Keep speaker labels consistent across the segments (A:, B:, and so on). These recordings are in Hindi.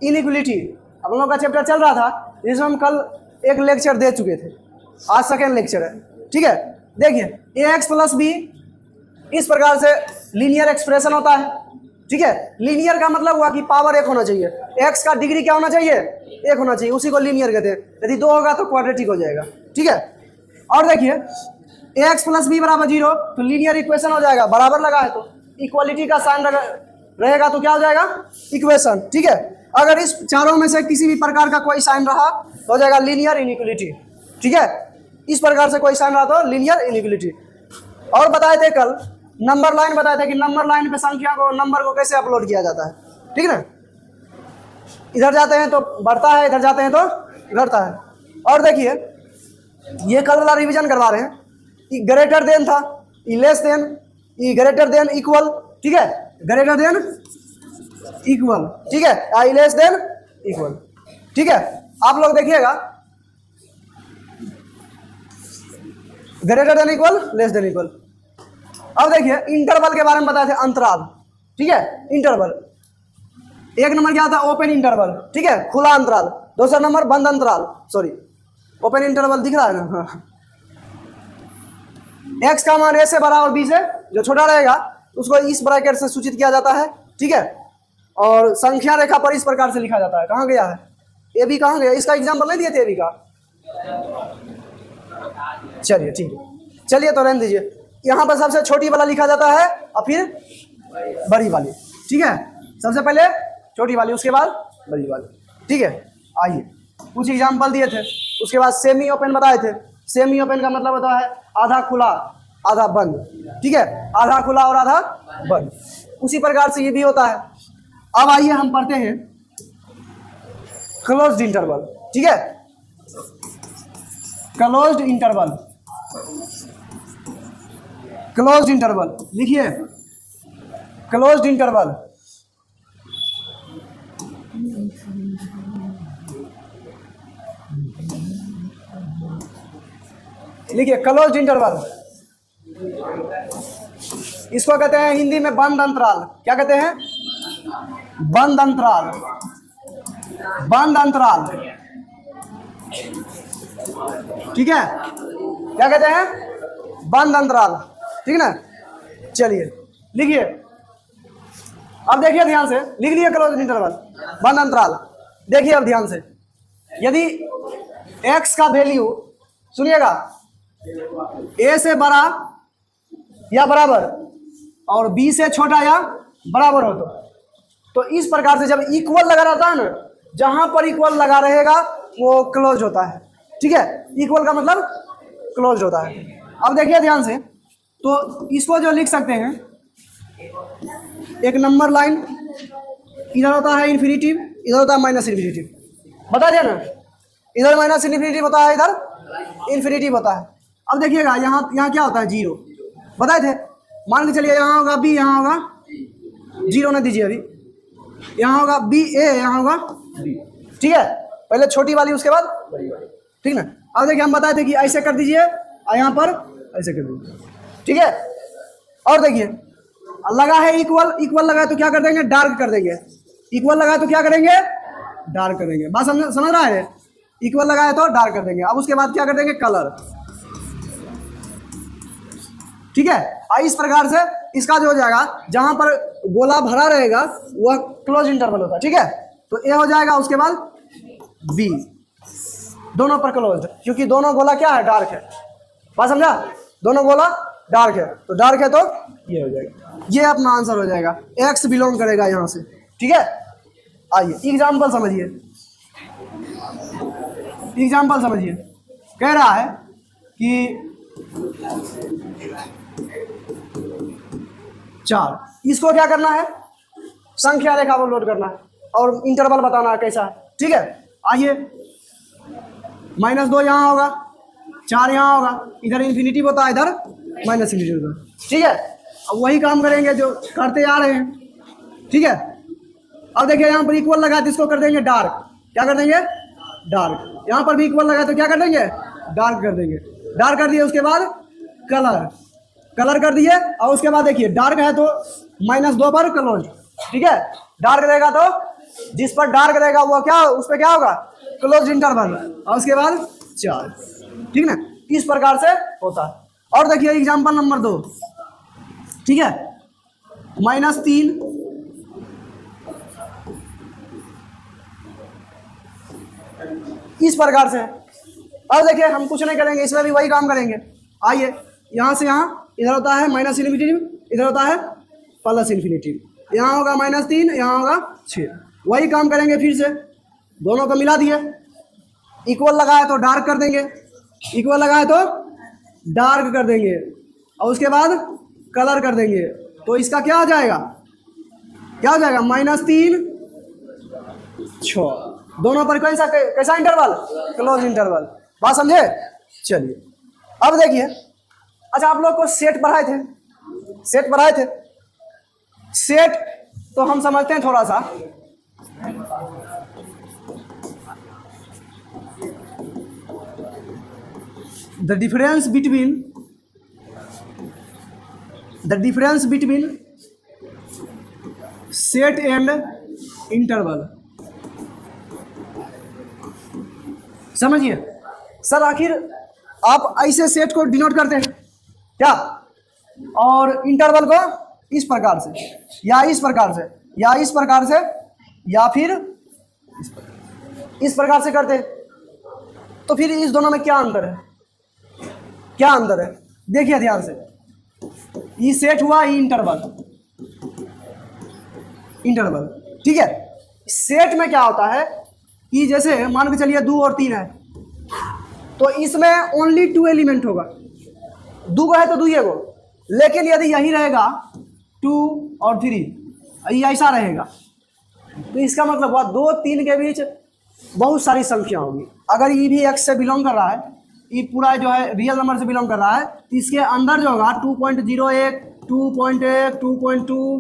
A: इनइक्वलिटी हम लोग का चैप्टर चल रहा था, जिसमें हम कल एक लेक्चर दे चुके थे, आज सेकेंड लेक्चर है। ठीक है, देखिए ax प्लस बी इस प्रकार से लीनियर एक्सप्रेशन होता है। ठीक है, लीनियर का मतलब हुआ कि पावर एक होना चाहिए, x का डिग्री क्या होना चाहिए, एक होना चाहिए, उसी को लीनियर कहते हैं। यदि दो होगा तो क्वाड्रेटिक हो जाएगा। ठीक है, और देखिए ax प्लस बी बराबर 0 तो लीनियर इक्वेशन हो जाएगा, बराबर लगा है तो इक्वालिटी का साइन रहेगा तो क्या हो जाएगा, इक्वेशन। ठीक है, अगर इस चारों में से किसी भी प्रकार का कोई साइन रहा तो हो जाएगा लीनियर इनइक्वलिटी। ठीक है, इस प्रकार से कोई साइन रहा तो लीनियर इनइक्वलिटी। और बताए थे कल नंबर लाइन, बताए थे कि नंबर लाइन पे संख्या को, नंबर को कैसे अपलोड किया जाता है। ठीक है ना, इधर जाते हैं तो बढ़ता है, इधर जाते हैं तो घटता है। और देखिए ये कल वाला रिवीजन करवा रहे हैं, ई ग्रेटर देन था, ई लेस देन, ई ग्रेटर देन इक्वल। ठीक है, ग्रेटर देन इक्वल। ठीक है, आई लेस देन इक्वल। ठीक है, आप लोग देखिएगा greater than equal, less than equal. अब देखिए इंटरवल के बारे में बताए थे, अंतराल। ठीक है, इंटरवल एक नंबर क्या था, ओपन इंटरवल। ठीक है, खुला अंतराल। दूसरा नंबर बंद अंतराल, सॉरी ओपन इंटरवल दिख रहा है ना। एक्स का मान ए से बड़ा और बी से जो छोटा रहेगा उसको इस ब्रैकेट से सूचित किया जाता है। ठीक है, और संख्या रेखा पर इस प्रकार से लिखा जाता है। कहाँ गया है ए बी, कहाँ गया, इसका एग्जाम्पल नहीं दिए थे ए बी का। चलिए ठीक है, चलिए तो रहने दीजिए। यहाँ पर सबसे छोटी वाला लिखा जाता है और फिर बड़ी वाली। ठीक है, सबसे पहले छोटी वाली, उसके बाद बड़ी वाली। ठीक है, आइए कुछ एग्जाम्पल दिए थे, उसके बाद सेमी ओपन बताए थे। सेमी ओपन का मतलब होता है आधा खुला आधा बंद। ठीक है, आधा खुला और आधा बंद, उसी प्रकार से ये भी होता है। अब आइए हम पढ़ते हैं क्लोज्ड इंटरवल। ठीक है, क्लोज्ड इंटरवल, क्लोज्ड इंटरवल लिखिए, क्लोज्ड इंटरवल। लिखिए क्लोज्ड इंटरवल, इसको कहते हैं हिंदी में बंद अंतराल। क्या कहते हैं, बंद अंतराल, बंद अंतराल। ठीक है, क्या कहते हैं, बंद अंतराल। ठीक है ना, चलिए लिखिए। अब देखिए ध्यान से, लिख लिए क्लोज्ड इंटरवल, बंद अंतराल। देखिए अब ध्यान से, यदि x का वैल्यू, सुनिएगा, a से बड़ा या बराबर और b से छोटा या बराबर हो तो इस प्रकार से जब इक्वल लगा रहता है ना, जहां पर इक्वल लगा रहेगा वो क्लोज होता है। ठीक है, इक्वल का मतलब क्लोज होता है। अब देखिए ध्यान से, तो इसको जो लिख सकते हैं, एक नंबर लाइन, इधर होता है इन्फिनिटिव, इधर होता है माइनस इन्फिनिटिव। बता दिया ना, इधर माइनस इन्फिनिटिव होता है, इधर इन्फिनिटिव होता है। अब देखिएगा यहाँ क्या होता है, जीरो। बताए थे, मान के चलिए यहाँ होगा बी, यहाँ होगा जीरो, ना दीजिए अभी, यहाँ होगा बी ए, यहाँ होगा बी। ठीक है, पहले छोटी वाली उसके बाद बड़ी वाली। ठीक ना, अब देखिए हम बताए थे कि ऐसे कर दीजिए और यहाँ पर ऐसे कर दीजिए। ठीक है, और देखिए लगा है इक्वल, इक्वल लगा है तो क्या कर देंगे, डार्क कर देंगे। इक्वल लगा है तो क्या करेंगे, डार्क कर देंगे। बात समझ रहा है, इक्वल लगा है तो डार्क कर देंगे। अब उसके बाद क्या कर देंगे, कलर। ठीक है, और इस प्रकार से इसका जो हो जाएगा, जहां पर गोला भरा रहेगा वह क्लोज इंटरवल होता है। ठीक है, तो ए हो जाएगा, उसके बाद बी, दोनों पर क्लोज, क्योंकि दोनों गोला क्या है, डार्क है। बात समझा, दोनों गोला डार्क है, तो डार्क है तो ये हो जाएगा, ये अपना आंसर हो जाएगा, एक्स बिलोंग करेगा यहाँ से। ठीक है, आइए एग्जाम्पल समझिए, एग्जाम्पल समझिए। कह रहा है कि 4, इसको क्या करना है, संख्या रेखा पर लोड करना है और इंटरवल बताना है कैसा है। ठीक है, आइए, -2 यहाँ होगा, 4 यहाँ होगा, इधर इन्फिनिटी होता है, इधर माइनस इन्फिनिटी होता है। ठीक है, अब वही काम करेंगे जो करते आ रहे हैं। ठीक है, अब देखिए यहाँ पर इक्वल लगा तो इसको कर देंगे डार्क। क्या कर देंगे, डार्क। यहाँ पर भी इक्वल लगा तो क्या कर देंगे, डार्क कर देंगे। डार्क कर दिए, उसके बाद कलर, कलर कर दिए, और उसके बाद देखिए डार्क है तो -2 पर क्लोज। ठीक है, डार्क रहेगा तो जिस पर डार्क रहेगा वो क्या, उस पर क्या होगा, क्लोज इंटरवल, और उसके बाद 4, ठीक ना, इस प्रकार से होता है। और देखिए एग्जांपल नंबर 2, ठीक है, -3 इस प्रकार से। अब देखिए हम कुछ नहीं करेंगे, इसमें भी वही काम करेंगे। आइए यहाँ से यहाँ, इधर होता है -इन्फिनिटी, इधर होता है +इन्फिनिटी, यहाँ होगा -3, यहाँ होगा 6। वही काम करेंगे फिर से, दोनों को मिला दिए, इक्वल लगाए तो डार्क कर देंगे, इक्वल लगाए तो डार्क कर देंगे, और उसके बाद कलर कर देंगे। तो इसका क्या हो जाएगा, क्या हो जाएगा, -3 6, दोनों पर कैसा इंटरवल, क्लोज इंटरवल। बात समझे? चलिए अब देखिए, अच्छा आप लोग को सेट पढ़ाए थे, सेट पढ़ाए थे, सेट तो हम समझते हैं थोड़ा सा। The difference between set and interval, समझिए सर। आखिर आप ऐसे सेट को डिनोट करते हैं क्या, और इंटरवल को इस प्रकार से, या इस प्रकार से, या इस प्रकार से, या फिर इस प्रकार से करते हैं। तो फिर इस दोनों में क्या अंतर है, क्या अंतर है, देखिए ध्यान से। ये सेट हुआ, ये इंटरवल, इंटरवल, ठीक है। सेट में क्या होता है कि जैसे मान के चलिए 2 और 3 है, तो इसमें ओनली 2 एलिमेंट होगा, 2 को है तो 2 ही को। लेकिन यदि यही रहेगा 2 और 3, ये ऐसा रहेगा, तो इसका मतलब हुआ 2 3 के बीच बहुत सारी संख्या होगी। अगर ये भी x से बिलोंग कर रहा है, ये पूरा जो है रियल नंबर से बिलोंग कर रहा है, तो इसके अंदर जो होगा 2.01 2.1 2.2,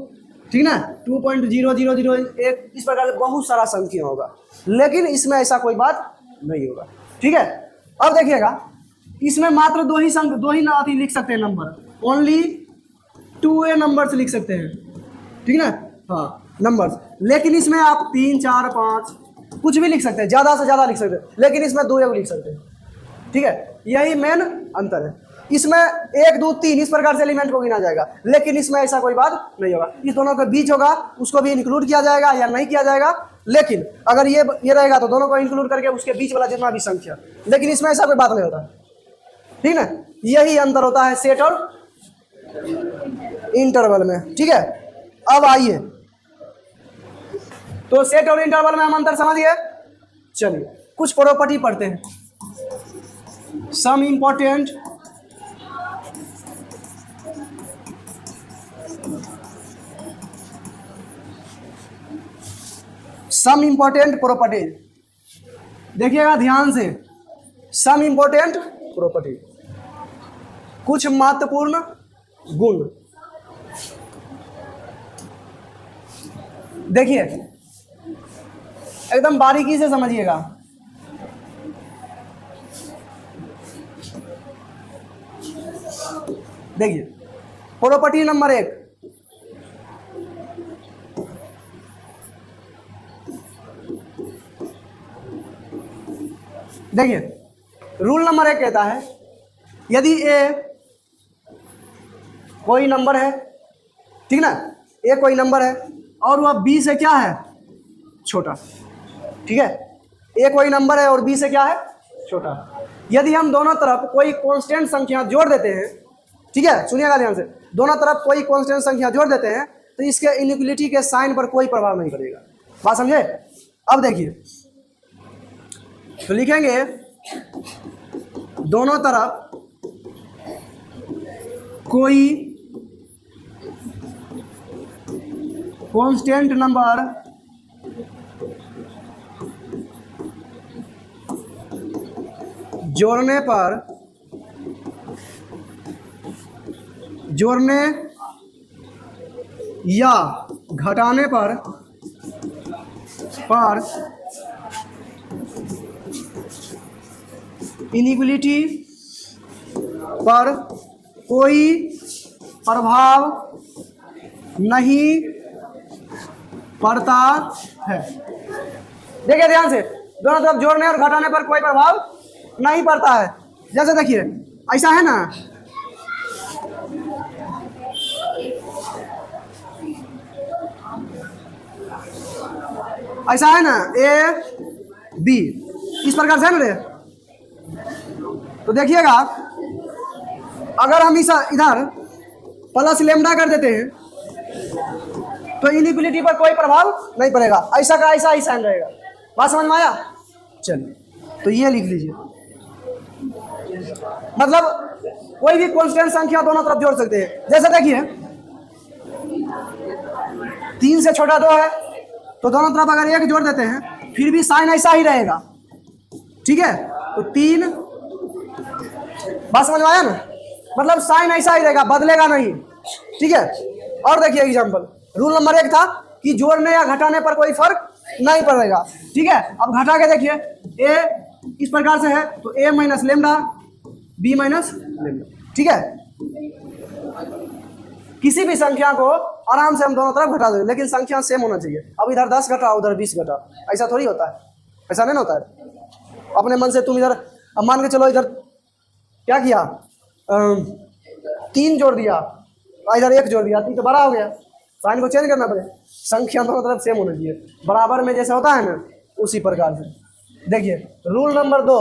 A: ठीक ना, 2.0001, इस प्रकार से बहुत सारा संख्या होगा। लेकिन इसमें ऐसा कोई बात नहीं होगा, ठीक है। अब देखिएगा, इसमें मात्र 2 ही ना लिख सकते हैं नंबर, ओनली 2 नंबर्स लिख सकते हैं, ठीक ना, हाँ नंबर्स। लेकिन इसमें आप 3 4 5 कुछ भी लिख सकते हैं, ज़्यादा से ज़्यादा लिख सकते हैं, लेकिन इसमें 2 लिख सकते हैं, ठीक है। यही मेन अंतर है। इसमें 1 2 3 इस प्रकार से एलिमेंट को गिना जाएगा, लेकिन इसमें ऐसा कोई बात नहीं होगा। इस दोनों के बीच होगा, उसको भी इंक्लूड किया जाएगा या नहीं किया जाएगा। लेकिन अगर ये रहेगा तो दोनों को इंक्लूड करके उसके बीच वाला जितना भी संख्या, लेकिन इसमें ऐसा कोई बात नहीं होता, ठीक ना। यही अंतर होता है सेट और इंटरवल में, ठीक है। अब आइए, तो सेट और इंटरवल में हम अंतर समझ गए। चलिए कुछ प्रॉपर्टी पढ़ते हैं, सम इंपॉर्टेंट प्रॉपर्टीज। देखिएगा ध्यान से, सम इंपॉर्टेंट प्रॉपर्टी, कुछ महत्वपूर्ण गुण। देखिए एकदम बारीकी से समझिएगा। देखिए प्रॉपर्टी नंबर 1, देखिए रूल नंबर 1 कहता है, यदि ए कोई नंबर है, ठीक ना, ए कोई नंबर है और वह बी से क्या है, छोटा, ठीक है। ए कोई नंबर है और बी से क्या है, छोटा। यदि हम दोनों तरफ कोई कांस्टेंट संख्या जोड़ देते हैं, ठीक है, सुनिएगा ध्यान से, दोनों तरफ कोई कांस्टेंट संख्या जोड़ देते हैं तो इसके इनइक्वलिटी के साइन पर कोई प्रभाव नहीं पड़ेगा। बात समझे? अब देखिए, तो लिखेंगे दोनों तरफ कोई कांस्टेंट नंबर जोड़ने या घटाने पर इनइक्वलिटी पर कोई प्रभाव नहीं पड़ता है। देखिए ध्यान से, दोनों तरफ जोड़ने और घटाने पर कोई प्रभाव नहीं पड़ता है। जैसे देखिए ऐसा है ना, ऐसा है ना ए बी, इस प्रकार से है ना रे। तो देखिएगा अगर हम इस इधर प्लस लेमडा कर देते हैं तो इनइक्वलिटी पर कोई प्रभाव नहीं पड़ेगा, ऐसा का ऐसा ही साइन रहेगा। बात समझ में आया? चलिए तो ये लिख लीजिए, मतलब कोई भी कांस्टेंट संख्या दोनों तरफ जोड़ सकते हैं। जैसे देखिए 3 से छोटा 2 है तो दोनों तरफ अगर 1 जोड़ देते हैं फिर भी साइन ऐसा ही रहेगा, ठीक है। तो 3, बात समझ में आया ना, मतलब साइन ऐसा ही रहेगा, बदलेगा नहीं, ठीक है। और देखिए एग्जांपल, रूल नंबर 1 था कि जोड़ने या घटाने पर कोई फर्क नहीं पड़ेगा, ठीक है। अब घटा के देखिए, ए इस प्रकार से है तो A minus lambda, B minus lambda, ठीक है। किसी भी संख्या को आराम से हम दोनों तरफ घटा देंगे, लेकिन संख्या सेम होना चाहिए। अब इधर 10 घटा उधर 20 घटा, ऐसा थोड़ी होता है, ऐसा नहीं होता है। अपने मन से तुम इधर, अब मान के चलो इधर क्या किया, 3 जोड़ दिया, इधर 1 जोड़ दिया, 3 तो बड़ा हो गया, साइन को चेंज करना पड़ेगा। संख्या दोनों तरफ सेम होना चाहिए, बराबर में जैसे होता है ना, उसी प्रकार से। देखिए रूल नंबर 2,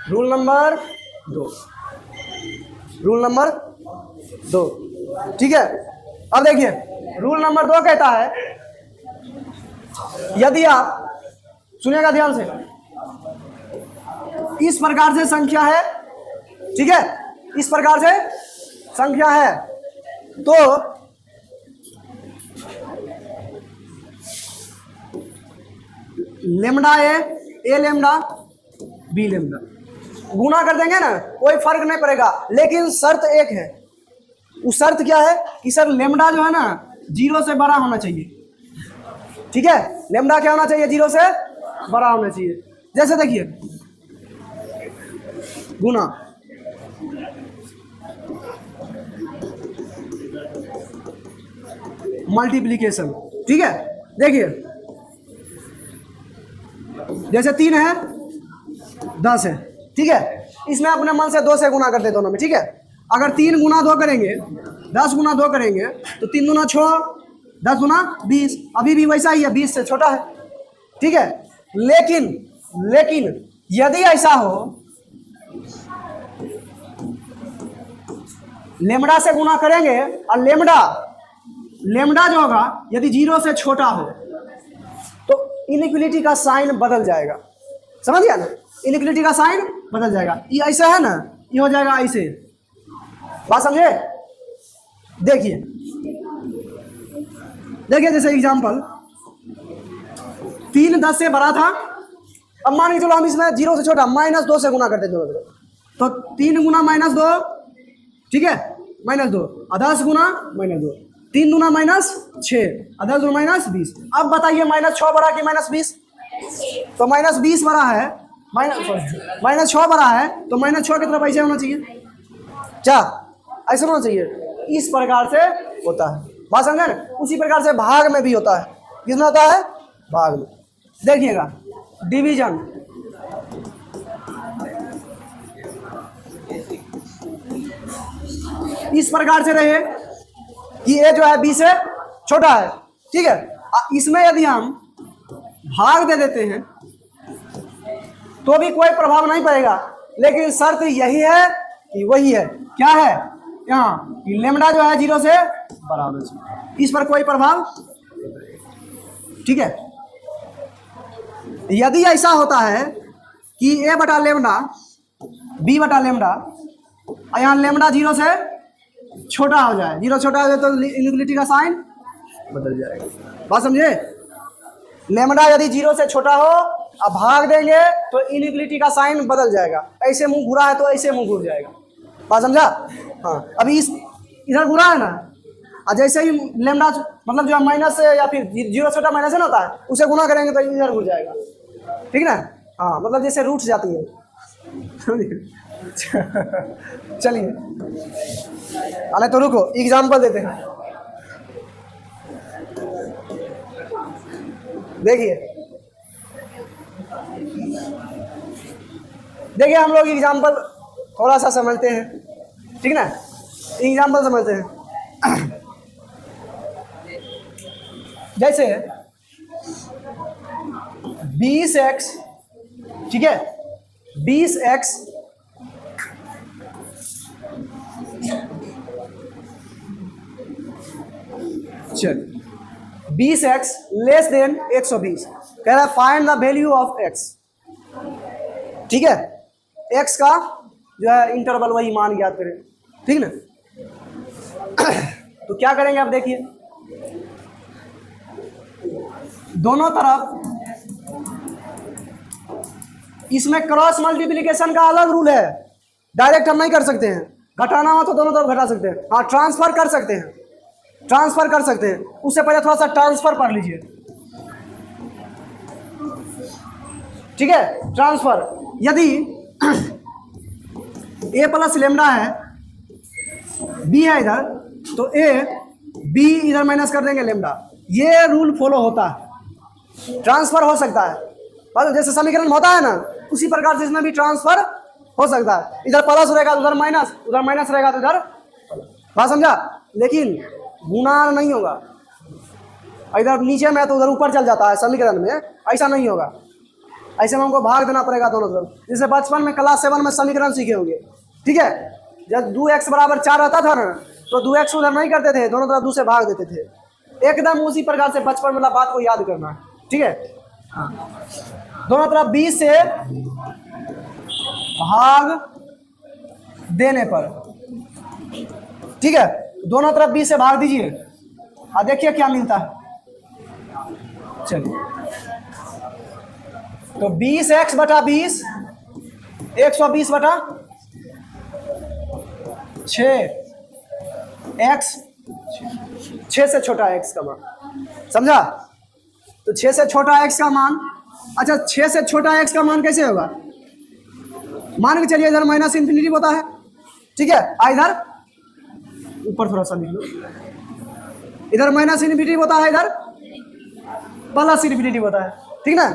A: रूल नंबर 2, ठीक है। अब देखिए रूल नंबर 2 कहता है, यदि आप सुनिएगा ध्यान से, इस प्रकार से संख्या है, ठीक है, इस प्रकार से संख्या है तो lambda A lambda B lambda गुना कर देंगे ना, कोई फर्क नहीं पड़ेगा। लेकिन शर्त एक है, वो शर्त क्या है कि सर लेमडा जो है ना 0 से बड़ा होना चाहिए, ठीक है। लेमडा क्या होना चाहिए? 0 से बड़ा होना चाहिए। जैसे देखिए गुना, मल्टीप्लिकेशन, ठीक है। देखिए जैसे 3 है 10 है, ठीक है, इसमें अपने मन से 2 से गुना करते दोनों में, ठीक है। अगर 3 गुना 2 करेंगे, 10 गुना 2 करेंगे तो 3 गुना 6, 10 गुना 20, अभी भी वैसा ही है, 20 से छोटा है, ठीक है। लेकिन यदि ऐसा हो, लेमडा से गुना करेंगे और लेमडा जो होगा यदि 0 से छोटा हो तो इनइक्वलिटी का साइन बदल जाएगा, समझ गया ना, इनइक्वलिटी का साइन बदल जाएगा। ये ऐसा है ना, ये हो जाएगा ऐसे, बात समझे। देखिए जैसे एग्जांपल 3 10 से बड़ा था, अब मान के चलो हम इसमें 0 से छोटा -2 से गुना करते दोनों तरफ, तो 3 गुना -2, ठीक है, -2, 10 गुना -2, 3 गुना -6, 10 गुना -20। अब बताइए -6 बड़ा कि -20? तो -20 बड़ा है, -6 बड़ा है तो -6 की तरफ ऐसे होना चाहिए, क्या ऐसे होना चाहिए? इस प्रकार से होता है, बात समझे ना। उसी प्रकार से भाग में भी होता है, किसमें होता है? भाग में। देखिएगा डिवीजन, इस प्रकार से रहे कि ए जो है बी से छोटा है, ठीक है। इसमें यदि हम भाग दे देते हैं तो भी कोई प्रभाव नहीं पड़ेगा, लेकिन शर्त यही है कि वही है, क्या है यहाँ कि लेमडा जो है 0 से बड़ा होना चाहिए, इस पर कोई प्रभाव, ठीक है। यदि ऐसा होता है कि ए बटा लेमडा बी बटा लेमडा, यहाँ लेमडा 0 से छोटा हो जाए, 0 छोटा हो जाए तो इनइक्वलिटी का साइन बदल जाएगा, बात समझे। लेमडा यदि 0 से छोटा हो, अब भाग देंगे तो इनइक्वलिटी का साइन बदल जाएगा, ऐसे मुंह घुरा है तो ऐसे मुंह घुर जाएगा, बात समझा। हाँ, अभी इस इधर घुरा है ना, और जैसे ही लेमडा मतलब जो माइनस से या फिर 0 छोटा माइनस है ना होता है, उसे गुना करेंगे तो इधर घुर जाएगा, ठीक ना। हाँ, मतलब जैसे रूट जाती है। चलिए अरे तो रुको एग्जाम्पल देते हैं। देखिए देखिए, हम लोग एग्जाम्पल थोड़ा सा समझते हैं, ठीक ना, एग्जाम्पल समझते हैं। जैसे 20x, ठीक है, 20x चल 20x लेस देन 120, कह रहा है find the value of x, ठीक है, x का जो है इंटरवल वही मान ज्ञात करें, ठीक ना। तो क्या करेंगे आप देखिए, दोनों तरफ इसमें क्रॉस मल्टीप्लिकेशन का अलग रूल है, डायरेक्ट हम नहीं कर सकते हैं, घटाना हो तो दोनों तरफ घटा सकते हैं, हाँ ट्रांसफर कर सकते हैं, ट्रांसफर कर सकते हैं। उससे पहले थोड़ा सा ट्रांसफर पढ़ लीजिए, ठीक है, ट्रांसफर। यदि a प्लस लेमडा है, b है इधर, तो a b इधर माइनस कर देंगे लेमडा, ये रूल फॉलो होता है, ट्रांसफर हो सकता है, बस जैसे समीकरण होता है ना उसी प्रकार से इसमें भी ट्रांसफर हो सकता है, इधर प्लस रहेगा तो उधर माइनस रहेगा तो इधर, बात समझा, लेकिन गुना नहीं होगा, इधर नीचे में तो उधर ऊपर चल जाता है समीकरण में, ऐसा नहीं होगा, ऐसे में हमको भाग देना पड़ेगा दोनों तरफ, जैसे बचपन में क्लास 7 में समीकरण सीखे होंगे, ठीक है, जब 2x बराबर 4 रहता था ना तो 2x उधर नहीं करते थे, दोनों तरफ 2 से भाग देते थे, एकदम उसी प्रकार से बचपन वाला बात को याद करना, ठीक है, हाँ, दोनों तरफ 20 से भाग देने पर, ठीक है, दोनों तरफ 20 से भाग दीजिए, और देखिए क्या मिलता है, चलिए, तो 20x बटा 20 120 बटा 6x, 6 से छोटा x का मान, समझा, तो 6 से छोटा x का मान, अच्छा 6 से छोटा x का मान कैसे होगा, मान के चलिए इधर माइनस इन्फिनिटी होता है, ठीक है, इधर ऊपर थोड़ा सा लिख लो, इधर माइनस इन्फिनिटी होता है, इधर प्लस इन्फिनिटी होता है, ठीक ना।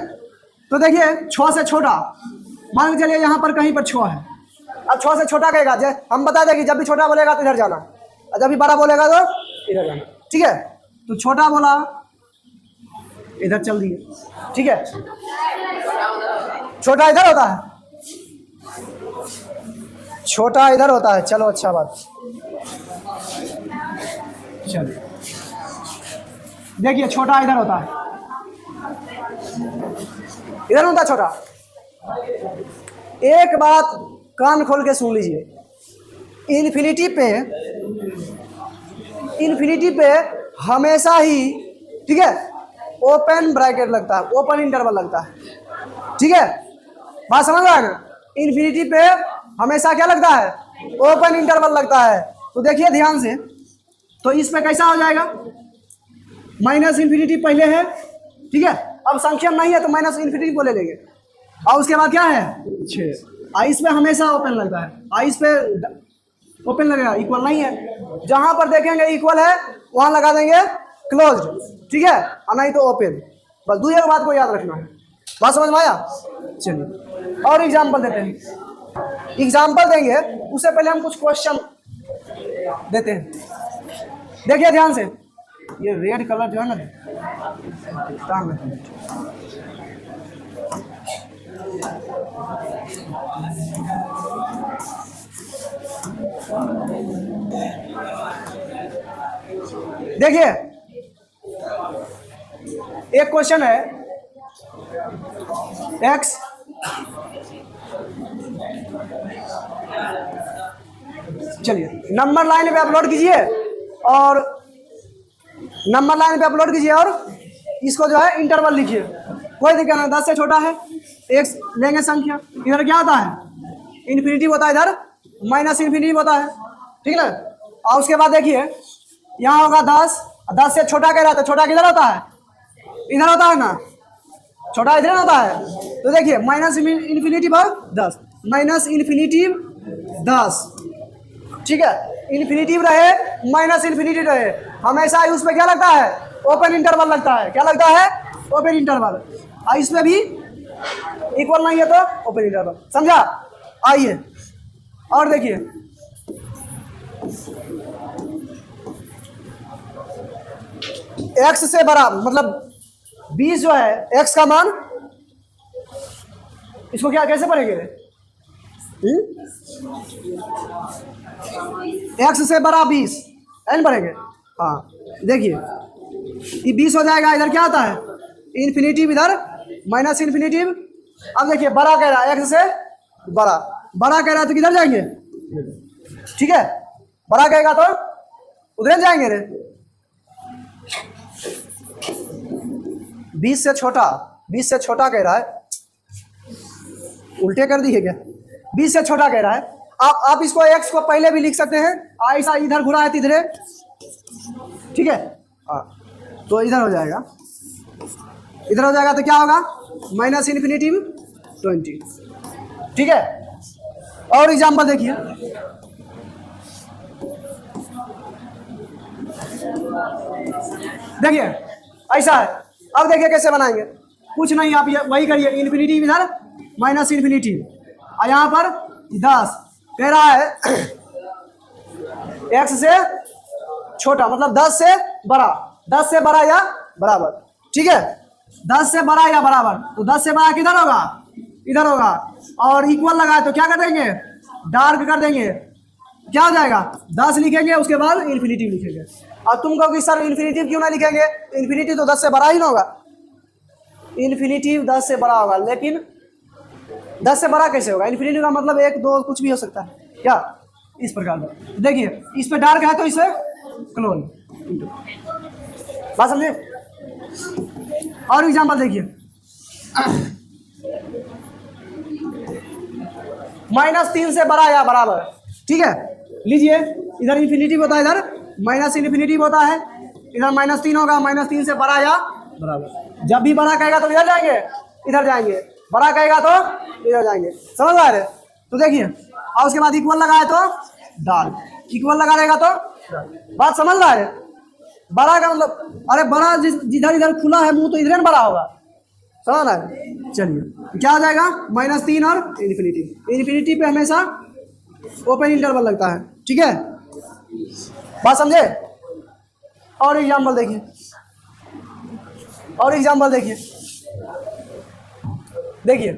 A: तो देखिए 6 से छोटा, मान के चलिए यहाँ पर कहीं पर 6 है, अब 6 से छोटा कहेगा, हम बता दें कि जब भी छोटा बोलेगा तो इधर जाना, और जब भी बड़ा बोलेगा तो इधर जाना, ठीक है, तो छोटा बोला इधर चल दिए, ठीक है, छोटा इधर होता है, छोटा इधर होता है, चलो अच्छा बात, चलिए देखिए छोटा इधर होता है, इधर होता है छोटा। एक बात कान खोल के सुन लीजिए, इन्फिनिटी पे हमेशा ही, ठीक है, ओपन ब्रैकेट लगता है, ओपन इंटरवल लगता है, ठीक है, बात समझ रहा है ना, इन्फिनिटी पे हमेशा क्या लगता है, ओपन इंटरवल लगता है। तो देखिए ध्यान से, तो इस पे कैसा हो जाएगा, माइनस इन्फिनिटी पहले है, ठीक है, अब संख्या नहीं है तो माइनस इन्फिनिटी को ले लेंगे, और उसके बाद क्या है 6, इस पे हमेशा ओपन लगता है, इस पे ओपन लगेगा, इक्वल नहीं है, जहां पर देखेंगे इक्वल है वहां लगा देंगे क्लोज्ड, ठीक है, और नहीं तो ओपन, बस दो एक बात को याद रखना है, बात समझ में आया। चलिए और एग्जाम्पल देते हैं, एग्जाम्पल देंगे उससे पहले हम कुछ क्वेश्चन देते हैं, देखिए ध्यान से, ये रेड कलर जो है ना टांग में, देखिए एक क्वेश्चन है, x चलिए नंबर लाइन पे अपलोड कीजिए, और नंबर लाइन पे अपलोड कीजिए, और इसको जो है इंटरवल लिखिए, कोई दिक्कत नहीं, 10 से छोटा है, x लेंगे संख्या, इधर क्या होता है इन्फिनिटी होता है, इधर माइनस इन्फिनिटी होता है, ठीक है ना, और उसके बाद देखिए यहाँ होगा 10 से छोटा कह रहा था, छोटा किधर होता है, इधर होता है ना, छोटा इधर होता है, तो देखिए माइनस इन्फिनिटी पर 10, माइनस इन्फिनिटी 10, ठीक है, इन्फिनिटी रहे माइनस इन्फिनिटी रहे, हमेशा उस पर क्या लगता है, ओपन इंटरवल लगता है, क्या लगता है, ओपन इंटरवल, और इसमें भी इक्वल नहीं है तो ओपन इंटरवल, समझा। आइए और देखिए, x से बड़ा मतलब 20 जो है x का मान, इसको क्या कैसे पढ़ेंगे? x से बड़ा 20 एन पढ़ेंगे। हाँ देखिए, ये 20 हो जाएगा, इधर क्या आता है इन्फिनिटिव, इधर माइनस इन्फिनिटिव। अब देखिए बड़ा कह रहा है, x से बड़ा, बड़ा कह रहा है तो किधर जाएंगे? ठीक है, बड़ा कहेगा तो उधर जाएंगे रे। 20 से छोटा, 20 से छोटा कह रहा है, उल्टे कर दिए क्या? 20 से छोटा कह रहा है। आप इसको x को पहले भी लिख सकते हैं, ऐसा इधर घुरा है इधर, ठीक है। तो इधर हो जाएगा, इधर हो जाएगा तो क्या होगा माइनस इन्फिनिटिव 20, ठीक है। और एग्जाम्पल देखिए, देखिए ऐसा है। अब देखिए कैसे बनाएंगे, कुछ नहीं, आप ये वही करिए, इन्फिनिटिव इधर माइनस इन्फिनिटिव, और यहाँ पर 10 कह रहा है x से छोटा मतलब 10 से बड़ा, 10 से बड़ा या बराबर, ठीक है। 10 से बड़ा या बराबर, तो 10 से बड़ा किधर होगा? इधर होगा। और इक्वल लगाए तो क्या कर देंगे? डार्क कर देंगे, क्या हो जाएगा? 10 लिखेंगे, उसके बाद इन्फिनिटिव लिखेंगे। और तुम कहोगे सर इन्फिनिटिव क्यों ना लिखेंगे? इन्फिनिटिव तो 10 से बड़ा ही ना होगा, इन्फिनिटिव 10 से बड़ा होगा, लेकिन 10 से बड़ा कैसे होगा? इन्फिनिटिव का मतलब 1 2 कुछ भी हो सकता है क्या, इस प्रकार का। देखिए इस पे डार्क है तो इसे क्लोज, बात समझे। और एग्जाम्पल देखिए, -3 से बड़ा या बराबर, ठीक है। लीजिए इधर इन्फिनिटिव होता है, इधर माइनस इन्फिनिटिव होता है, इधर -3 होगा, -3 से बड़ा या बराबर। जब भी बड़ा कहेगा तो इधर जाएंगे, इधर जाएंगे, बड़ा कहेगा तो इधर जाएंगे, समझ आ रहे? तो देखिए, और उसके बाद इक्वल लगाए तो डार्क, इक्वल लगा देगा तो बात समझ रहा है। बड़ा का मतलब, अरे बड़ा जिधर इधर खुला है मुंह तो इधर बड़ा होगा, समझ रहा है। चलिए क्या हो जाएगा? -3 और इन्फिनिटिव, इन्फिनिटिव पे हमेशा ओपन इंटरवल लगता है, ठीक है, बात समझे। और एग्जाम्पल देखिए, और एग्जाम्पल देखिए, देखिए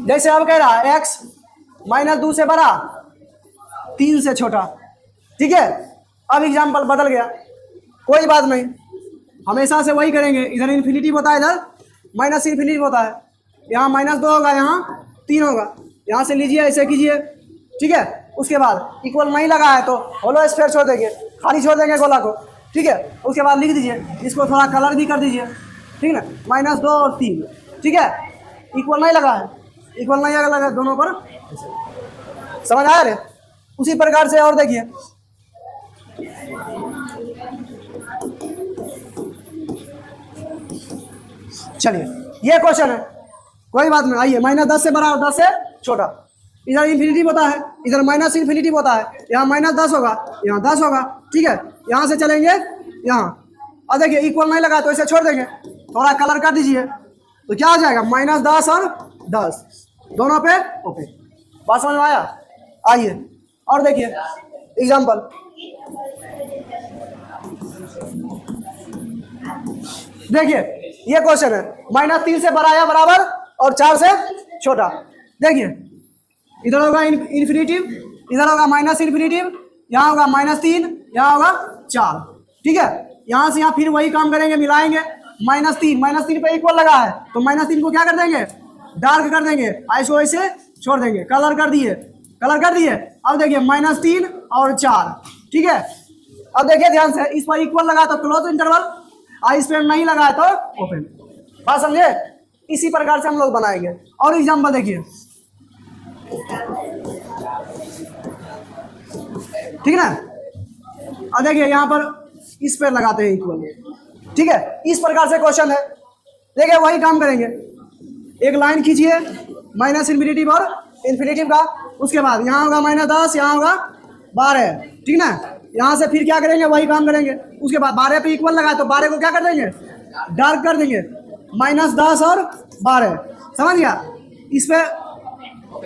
A: जैसे अब कह रहा है x -2 से बड़ा 3 से छोटा, ठीक है। अब एग्जाम्पल बदल गया, कोई बात नहीं, हमेशा से वही करेंगे। इधर इन्फिनिटिव होता है, इधर माइनस इन्फिनिटिव होता है, यहाँ -2 होगा, यहाँ 3 होगा, यहाँ से लीजिए ऐसे कीजिए, ठीक है। उसके बाद इक्वल नहीं लगा है तो होलो स्फीयर छोड़ देंगे, खाली छोड़ देंगे गोला को, ठीक है। उसके बाद लिख दीजिए, इसको थोड़ा कलर भी कर दीजिए, ठीक है ना, -2 और 3, ठीक है। इक्वल नहीं लगा है, इक्वल नहीं लगा है दोनों पर, समझ आया रे। उसी प्रकार से और देखिए, चलिए ये क्वेश्चन है, कोई बात नहीं। आइए, -10 से बड़ा और 10 से छोटा, इधर इन्फिनिटिव होता है, इधर माइनस इन्फिनिटिव होता है, यहाँ -10 होगा, यहाँ 10 होगा, ठीक है। यहाँ से चलेंगे यहाँ, और देखिए इक्वल नहीं लगा तो इसे छोड़ देंगे, थोड़ा कलर कर दीजिए, तो क्या हो जाएगा? -10 और 10 दोनों पे ओके, बात समझ में आया। आइए और देखिए एग्जाम्पल, देखिए ये क्वेश्चन है, -3 से बड़ा या बराबर और 4 से छोटा। देखिए इधर होगा इन्फिनिटिव, इधर होगा माइनस इन्फिनिटिव, यहाँ होगा -3, यहाँ होगा 4, ठीक है। यहाँ से यहाँ फिर वही काम करेंगे, मिलाएंगे, -3 पे इक्वल लगा है तो -3 को क्या कर देंगे? डार्क कर देंगे, ऐसे वैसे छोड़ देंगे, कलर कर दिए, कलर कर दिए। अब देखिए -3 और 4, ठीक है। अब देखिए ध्यान से, इस पर इक्वल लगा तो क्लोज इंटरवल, और इस पर नहीं लगा है तो ओपन, बात समझे। इसी प्रकार से हम लोग बनाएंगे। और एग्जाम्पल देखिए, ठीक है ना। अब देखिए यहाँ पर इस पर लगाते हैं इक्वल, ठीक है। इस प्रकार से क्वेश्चन है, देखिए वही काम करेंगे, एक लाइन खींचिए माइनस इन्फिनिटिव और इन्फिनिटिव का, उसके बाद यहाँ होगा -10, यहाँ होगा 12, ठीक ना। यहाँ से फिर क्या करेंगे? वही काम करेंगे। उसके बाद 12 पे इक्वल लगा तो 12 को क्या कर देंगे? डार्क कर देंगे, -10 और 12, समझ गया। इस पे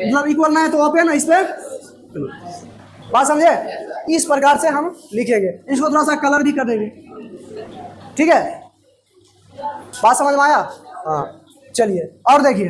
A: मतलब इक्वल ना है तो ओपन, इस पे बात समझे। इस प्रकार से हम लिखेंगे, इसको थोड़ा सा कलर भी कर देंगे, ठीक है। बात समझ में आया? हाँ, चलिए और देखिए